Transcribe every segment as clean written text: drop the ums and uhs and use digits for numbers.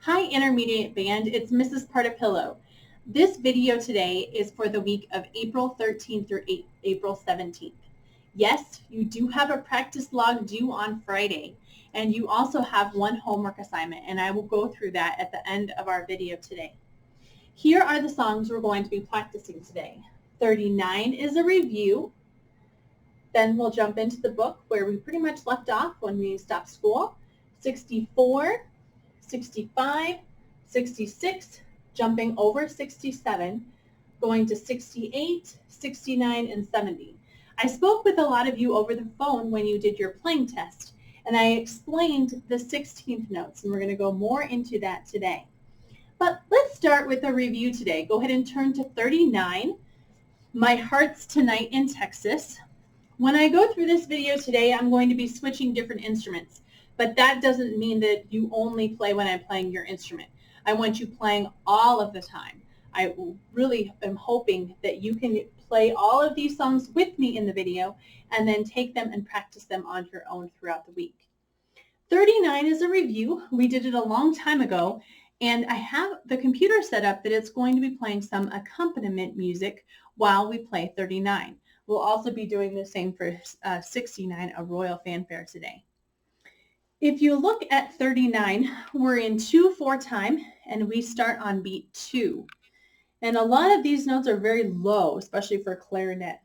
Hi Intermediate Band, it's Mrs. Partapillo. This video today is for the week of April 13th through April 17th. Yes, you do have a practice log due on Friday, and you also have one homework assignment, and I will go through that at the end of our video today. Here are the songs we're going to be practicing today. 39 is a review. Then we'll jump into the book where we pretty much left off when we stopped school. 64, 65, 66, jumping over 67, going to 68, 69, and 70. I spoke with a lot of you over the phone when you did your playing test, and I explained the 16th notes, and we're going to go more into that today. But let's start with a review today. Go ahead and turn to 39, My Heart's Tonight in Texas. When I go through this video today, I'm going to be switching different instruments. But that doesn't mean that you only play when I'm playing your instrument. I want you playing all of the time. I really am hoping that you can play all of these songs with me in the video and then take them and practice them on your own throughout the week. 39 is a review. We did it a long time ago, and I have the computer set up that it's going to be playing some accompaniment music while we play 39. We'll also be doing the same for 69, a royal fanfare today. If you look at 39, we're in 2/4 time, and we start on beat 2. And a lot of these notes are very low, especially for clarinet.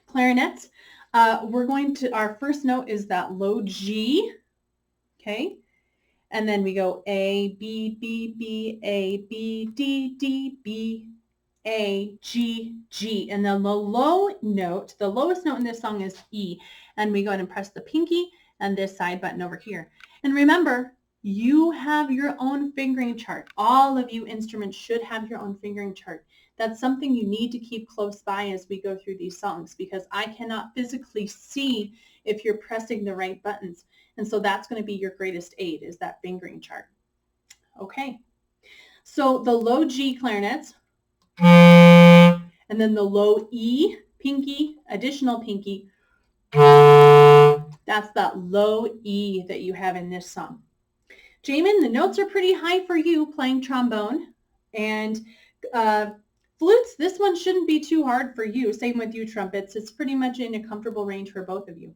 Clarinets, our first note is that low G, okay? And then we go A, B, B, B, A, B, D, D, B, A, G, G. And then the low note, the lowest note in this song is E. And we go ahead and press the pinky and this side button over here. And remember, you have your own fingering chart. All of you instruments should have your own fingering chart. That's something you need to keep close by as we go through these songs, because I cannot physically see if you're pressing the right buttons. And so that's going to be your greatest aid, is that fingering chart. Okay. So the low G clarinets, and then the low E, pinky, additional pinky, that's that low E that you have in this song. Jamin, the notes are pretty high for you playing trombone. And flutes, this one shouldn't be too hard for you. Same with you trumpets. It's pretty much in a comfortable range for both of you.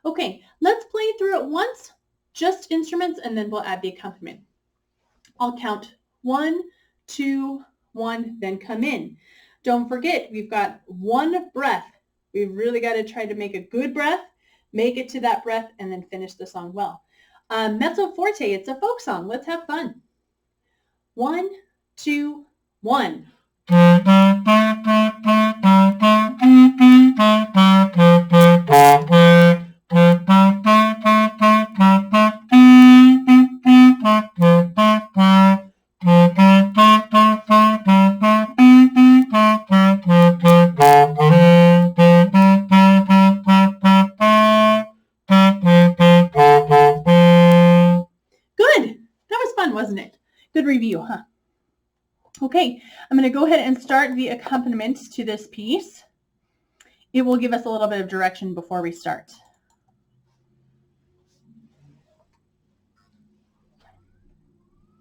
Okay, let's play through it once, just instruments, and then we'll add the accompaniment. I'll count 1, 2, 1, then come in. Don't forget, we've got one breath. We've really got to try to make a good breath, make it to that breath, and then finish the song well. Mezzo forte, it's a folk song. Let's have fun. 1, 2, 1. Wasn't it? Good review, huh? Okay, I'm going to go ahead and start the accompaniment to this piece. It will give us a little bit of direction before we start.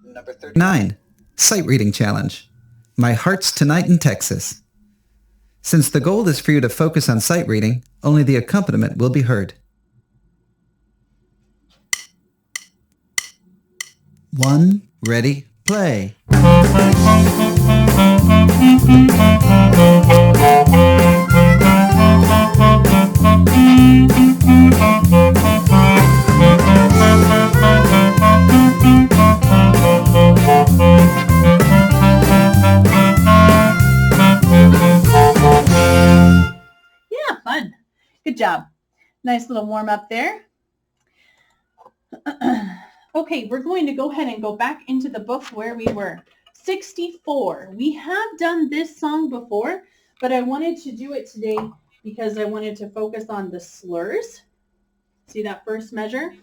Number 39, Sight Reading Challenge. My Heart's Tonight in Texas. Since the goal is for you to focus on sight reading, only the accompaniment will be heard. 1, ready, play. Yeah, fun. Good job. Nice little warm up there. Okay, we're going to go ahead and go back into the book where we were. 64. We have done this song before, but I wanted to do it today because I wanted to focus on the slurs. See that first measure?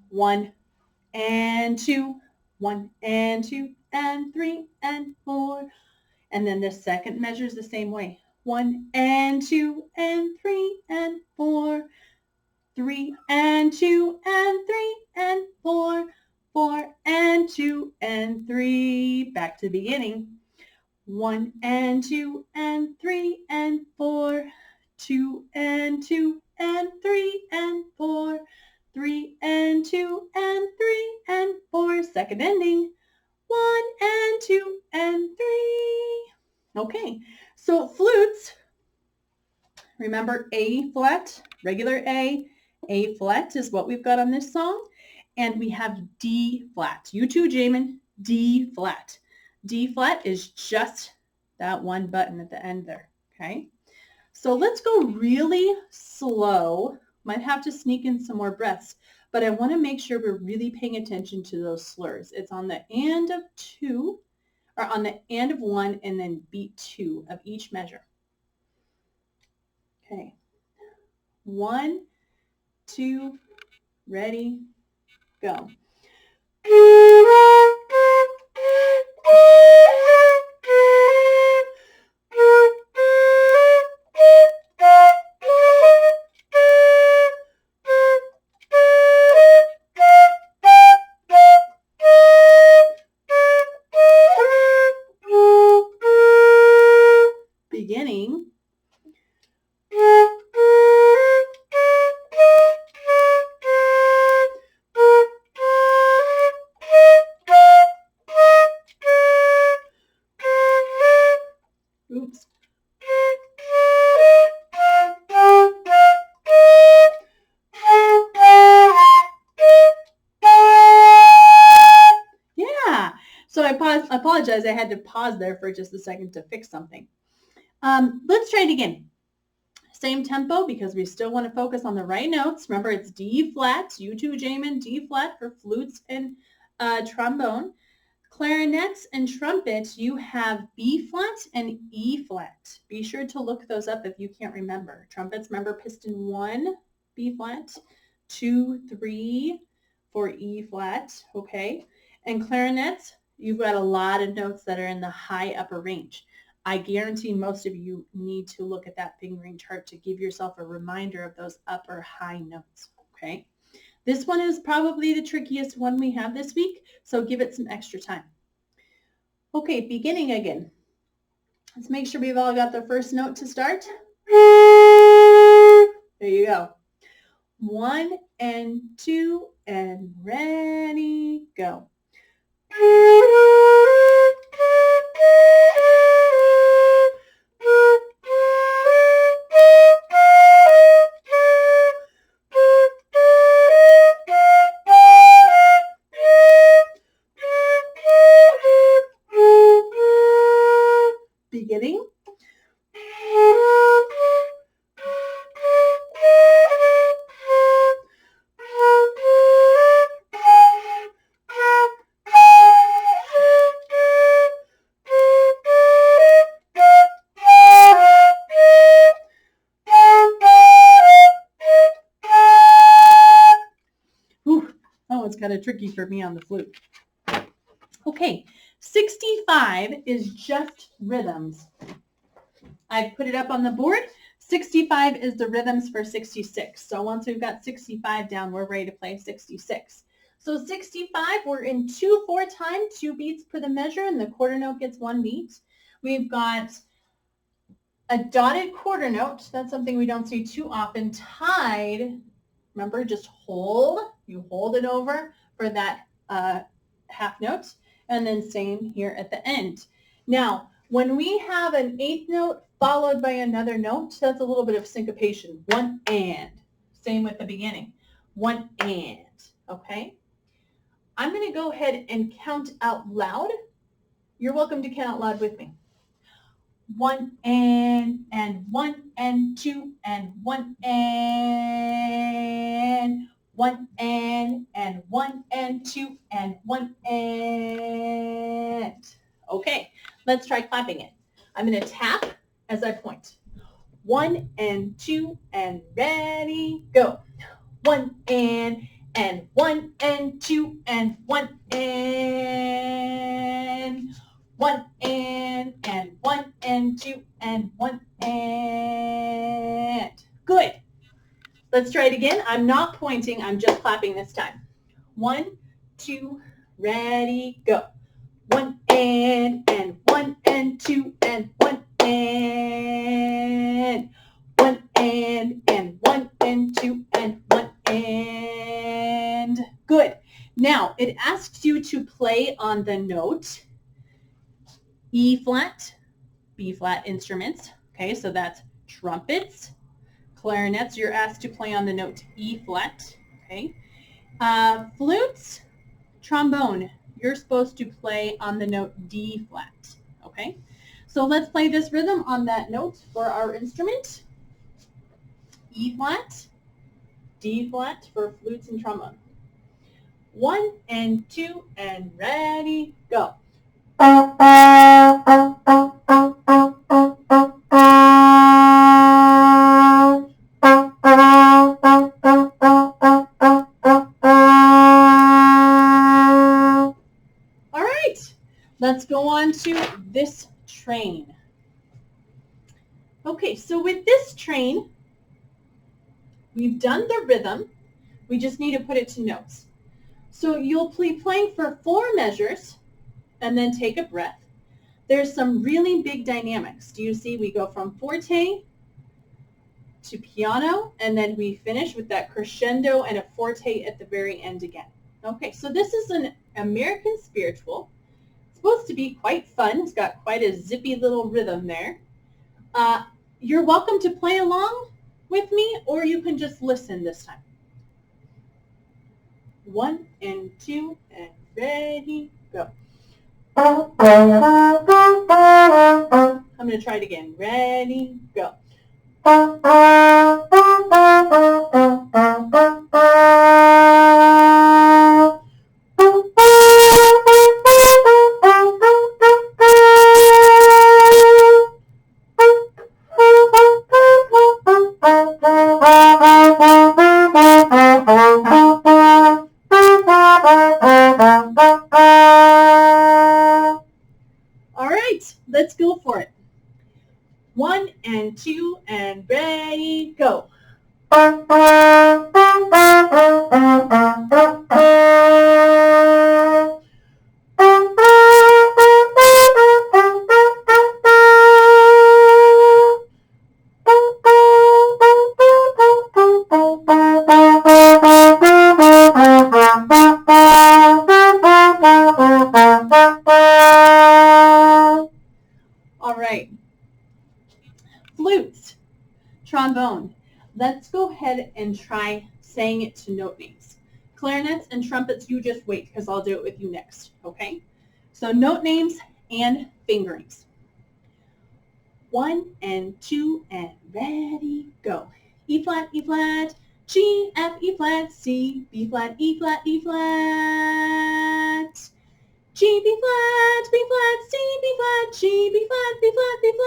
1 and 2, 1 and 2 and 3 and 4. And then the second measure is the same way. 1 and 2 and 3 and 4. 3 and 2 and 3 and 4. 4 and and 2 and 3. Back to the beginning. 1 and 2 and 3 and 4. 2 and 2 and 3 and 4. 3 and 2 and 3 and 4. Second ending. 1 and 2 and 3. Okay, so flutes, remember A flat, regular A flat is what we've got on this song. And we have D flat. You too, Jamin, D flat. D flat is just that one button at the end there, okay? So let's go really slow. Might have to sneak in some more breaths, but I want to make sure we're really paying attention to those slurs. It's on the and of 2, or on the and of 1, and then beat 2 of each measure. Okay. 1, 2, ready, go. Beginning. Oops. Yeah. So I apologize. I had to pause there for just a second to fix something. Let's try it again. Same tempo because we still want to focus on the right notes. Remember, it's D flat. You too, Jamin. D flat for flutes and trombone. Clarinets and trumpets, you have B flat and E flat. Be sure to look those up if you can't remember. Trumpets, remember piston 1, B flat, 2, 3 for E flat, okay? And clarinets, you've got a lot of notes that are in the high upper range. I guarantee most of you need to look at that fingering chart to give yourself a reminder of those upper high notes, okay? This one is probably the trickiest one we have this week, so give it some extra time. Okay, beginning again. Let's make sure we've all got the first note to start. There you go. 1 and 2 and ready, go. Beginning. Ooh, that one's kind of tricky for me on the flute. Okay, 65 is just rhythms. I've put it up on the board. 65 is the rhythms for 66. So once we've got 65 down, we're ready to play 66. So 65, we're in 2/4 time, 2 beats per the measure, and the quarter note gets 1 beat. We've got a dotted quarter note. That's something we don't see too often. Tied, remember, just hold. You hold it over for that half note, and then same here at the end. Now, when we have an 8th note followed by another note, that's a little bit of syncopation. 1 and. Same with the beginning. 1 and. Okay? I'm going to go ahead and count out loud. You're welcome to count out loud with me. 1 and 1 and 2 and 1 and 1 and 1 and 2 and 1 and. Okay, let's try clapping it. I'm going to tap as I point. 1 and 2 and ready, go. 1 and 1 and 2 and 1 and 1 and 1 and 2 and 1 and. Good. Let's try it again. I'm not pointing, I'm just clapping this time. 1, 2, ready, go. 1 and 1 and 2 and 1 and 1 and 1 and 2 and 1 and. Good. Now it asks you to play on the note E flat, B flat instruments. Okay, so that's trumpets. Clarinets, you're asked to play on the note E flat. Okay. Flutes, trombone, you're supposed to play on the note D flat. Okay. So let's play this rhythm on that note for our instrument. E flat, D flat for flutes and trombone. 1 and 2 and ready, go. All right, let's go on to this train. Okay, so with this train, we've done the rhythm. We just need to put it to notes. So you'll be playing for 4 measures and then take a breath. There's some really big dynamics. Do you see we go from forte to piano, and then we finish with that crescendo and a forte at the very end again. Okay, so this is an American spiritual. It's supposed to be quite fun. It's got quite a zippy little rhythm there. You're welcome to play along with me, or you can just listen this time. 1 and 2 and ready, go. I'm going to try it again. Ready, go. All right, let's go for it. 1 and 2 and ready, go. All right. Flutes, trombone. Let's go ahead and try saying it to note names. Clarinets and trumpets, you just wait because I'll do it with you next, okay? So note names and fingerings. 1 and 2 and ready, go. E flat, G, F, E flat, C, B flat, E flat, E flat. G, B flat, C, B flat, G, B flat, B flat, B flat.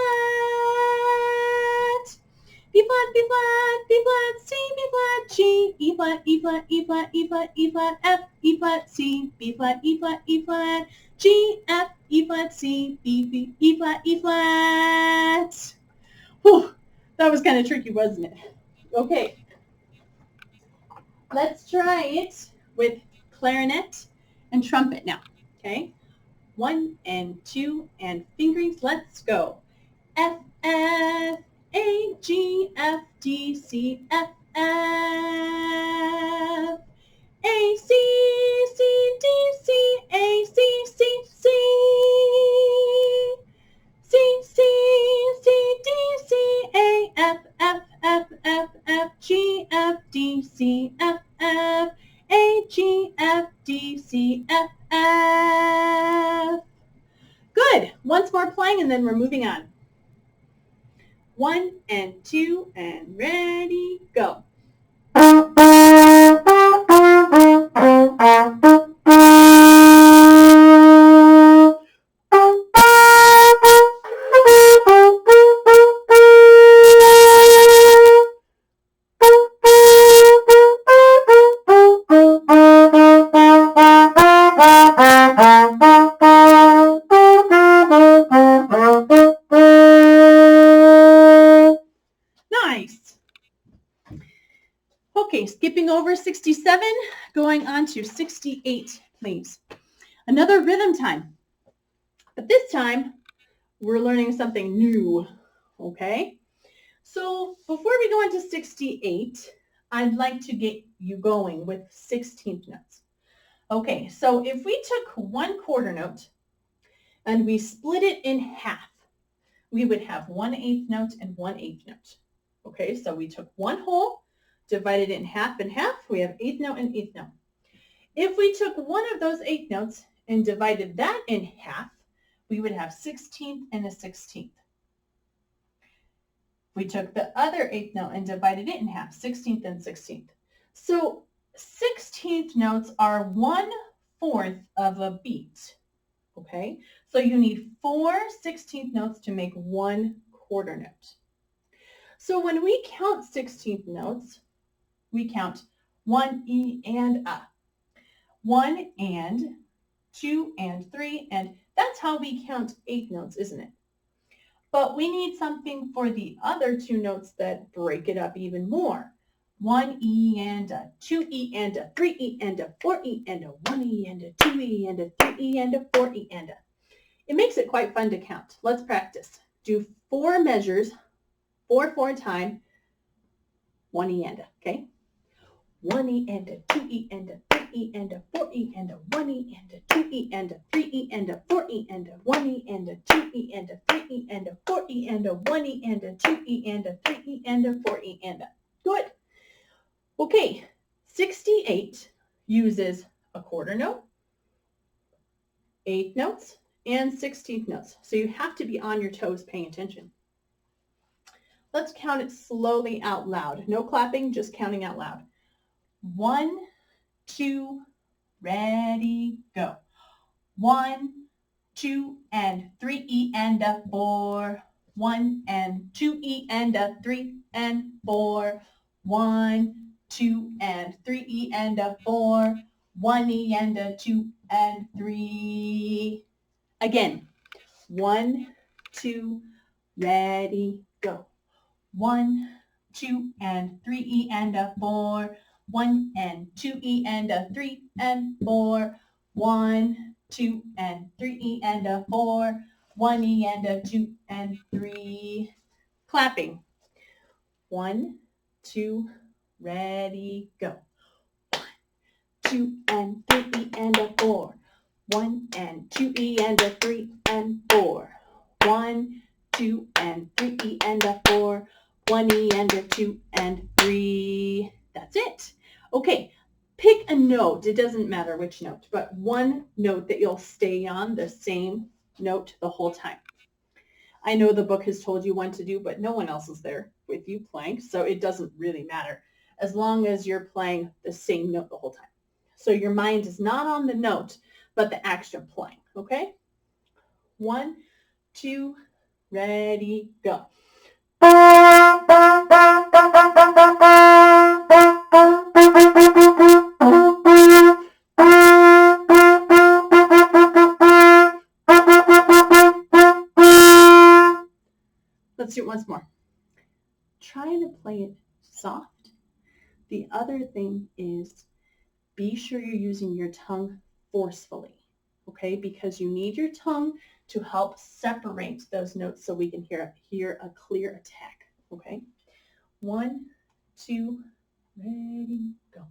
B flat, B flat, B flat, C, B flat, G, E flat, E flat, E flat, E flat, E flat, F, E flat, C, B flat, E flat, E flat, G, F, E flat, C, B, E flat, E flat. Whew, that was kind of tricky, wasn't it? Okay. Let's try it with clarinet and trumpet now, okay? 1 and 2 and fingerings, let's go. F, F, A, G, F, D, C, F, F. A, C, C, D, C, A, C, C, C. C, C, C, D, C, A, F, F, F, F, F, G, F, D, C, F, F. A, G, F, D, C, F, F. Good. Once more playing and then we're moving on. 1 and 2 and ready, go. Nice. Okay, skipping over 67, going on to 68, please. Another rhythm time. But this time, we're learning something new, okay? So before we go into 68, I'd like to get you going with 16th notes. Okay, so if we took one quarter note and we split it in half, we would have 1/8 note and 1/8 note. Okay, so we took one whole, divided it in half and half, we have 8th note and 8th note. If we took one of those 8 notes and divided that in half, we would have 16th and a 16th. We took the other 8th note and divided it in half, 16th and 16th. So 16th notes are 1/4 of a beat, okay? So you need 4 16th notes to make one quarter note. So when we count 16th notes, we count 1 E and A, 1 and 2 and 3, and that's how we count 8 notes, isn't it? But we need something for the other 2 notes that break it up even more. 1 E and a, 2 E and a, 3 E and a, 4 E and a, 1 E and a, 2 E and a, 3 E and a, 4 E and a. It makes it quite fun to count. Let's practice. Do 4 measures, 4 time, 1 E and a, okay? 1 E and a, 2 E and a, 3 E and a, 4 E and a, 1 E and a, 2 E and a, 3 E and a, 4 E and a, 1 E and a, 2 E and a, 3 E and a, 4 E and a, 1 E and a, 2 E and a, 3 E and a, 4 E and a. Good. Okay, 68 uses a quarter note, 8 notes, and 16th notes. So you have to be on your toes paying attention. Let's count it slowly out loud. No clapping, just counting out loud. 1, 2, ready, go. 1, 2, and 3 E and a 4. 1 and 2 E and a 3 and 4. 1, 2 and 3 E and a 4. 1 E and a 2 and 3. Again, 1, 2, ready, go. 1, 2, and 3 E and a 4. 1 and 2 E and a 3 and 4. 1, 2, and 3 E and a 4. 1 E and a 2 and 3. Clapping. 1, 2, ready, go. 1, 2, and 3 E and a 4. 1 and 2 E and a 3 and 4. 1, 2, and 3 E and a 4. 1 E and a 2 and 3. That's it. Okay, pick a note. It doesn't matter which note, but one note that you'll stay on, the same note the whole time. I know the book has told you when to do, but no one else is there with you playing, so it doesn't really matter as long as you're playing the same note the whole time. So your mind is not on the note, but the action playing, okay? 1, 2, ready, go. Let's do it once more. Try to play it soft. The other thing is be sure you're using your tongue forcefully, okay? Because you need your tongue to help separate those notes so we can hear a clear attack, okay? 1, 2, ready, go.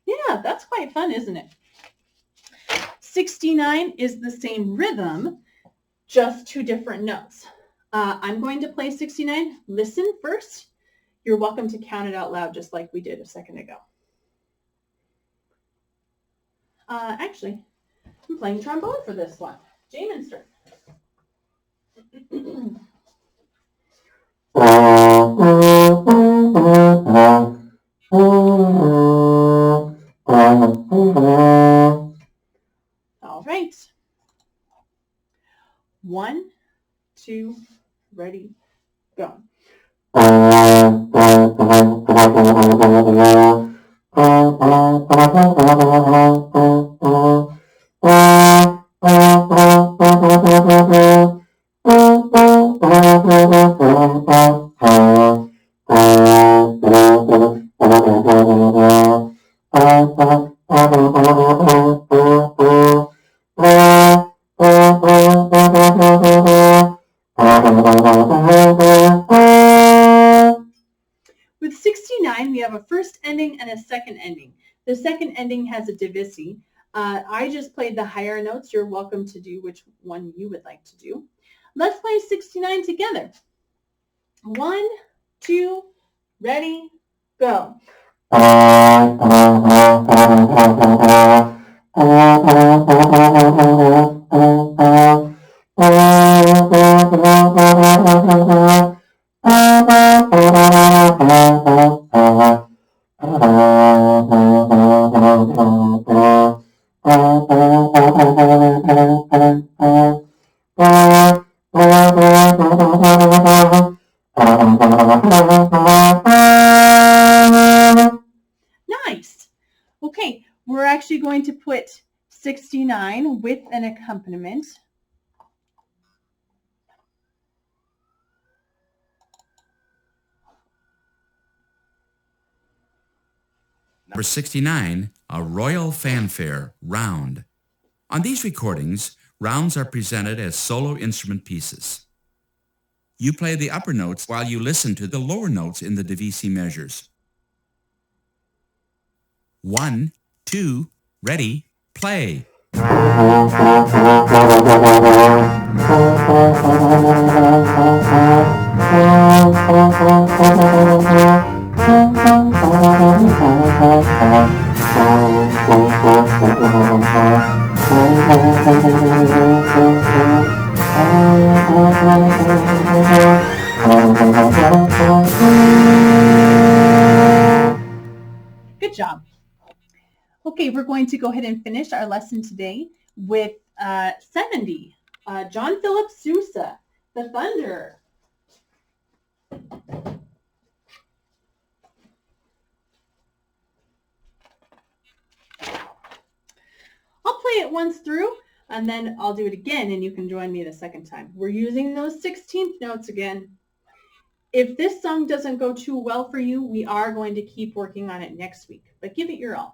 Yeah, that's quite fun, isn't it? 69 is the same rhythm, just 2 different notes. I'm going to play 69. Listen first. You're welcome to count it out loud just like we did a second ago. Actually, I'm playing trombone for this one. J Minster. All right. 1, 2, ready, go. ending. The second ending has a divisi. I just played the higher notes. You're welcome to do which one you would like to do. Let's play 69 together. 1, 2, ready, go. Nice. Okay, we're actually going to put 69 with an accompaniment. Number 69, a royal fanfare, round. On these recordings, rounds are presented as solo instrument pieces. You play the upper notes while you listen to the lower notes in the divisi measures. 1, 2, ready, play. Good job. Okay, we're going to go ahead and finish our lesson today with 70. John Philip Sousa, The Thunderer. I'll play it once through, and then I'll do it again, and you can join me the second time. We're using those 16th notes again. If this song doesn't go too well for you, we are going to keep working on it next week, but give it your all.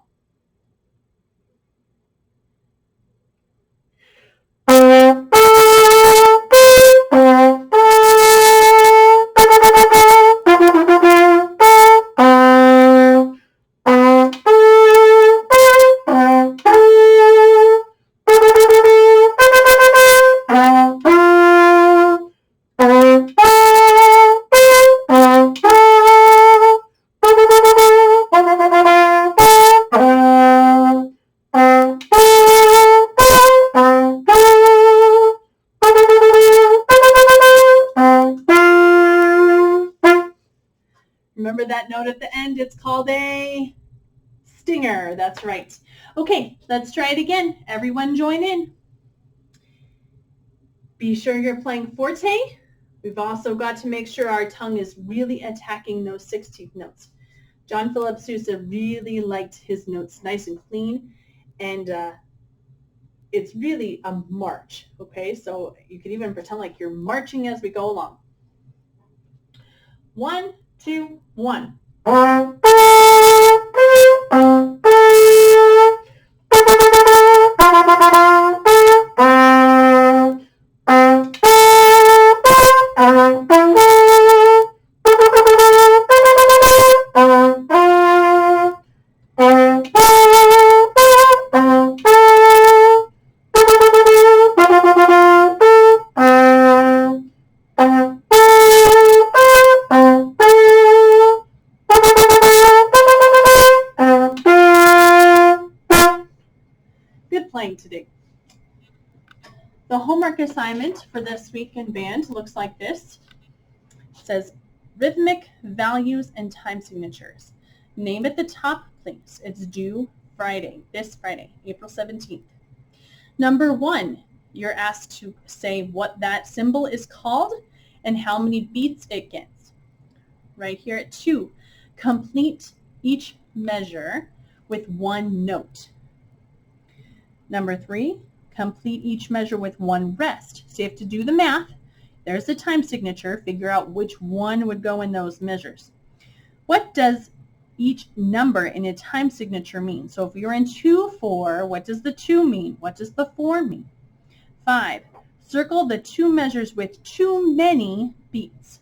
Remember that note at the end? It's called a stinger. That's right. Okay, let's try it again. Everyone join in. Be sure you're playing forte. We've also got to make sure our tongue is really attacking those 16th notes. John Philip Sousa really liked his notes nice and clean, and it's really a march, okay? So you can even pretend like you're marching as we go along. 1, 2, 1. Playing today. The homework assignment for this week in band looks like this. It says rhythmic values and time signatures. Name at the top, please. It's due Friday, this Friday, April 17th. Number 1, you're asked to say what that symbol is called and how many beats it gets. Right here at 2, complete each measure with one note. Number 3, complete each measure with one rest. So you have to do the math. There's the time signature. Figure out which one would go in those measures. What does each number in a time signature mean? So if you're in 2-4, what does the 2 mean? What does the 4 mean? 5, circle the 2 measures with too many beats.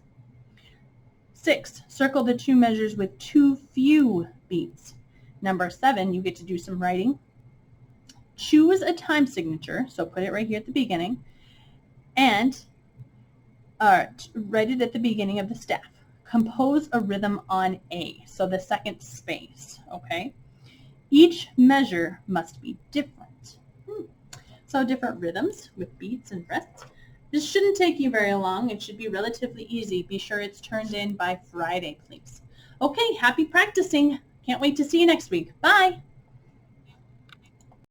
6, circle the 2 measures with too few beats. Number 7, you get to do some writing. Choose a time signature, so put it right here at the beginning, and write it at the beginning of the staff. Compose a rhythm on A, so the second space, okay? Each measure must be different. So different rhythms with beats and breaths. This shouldn't take you very long. It should be relatively easy. Be sure it's turned in by Friday, please. Okay, happy practicing. Can't wait to see you next week. Bye.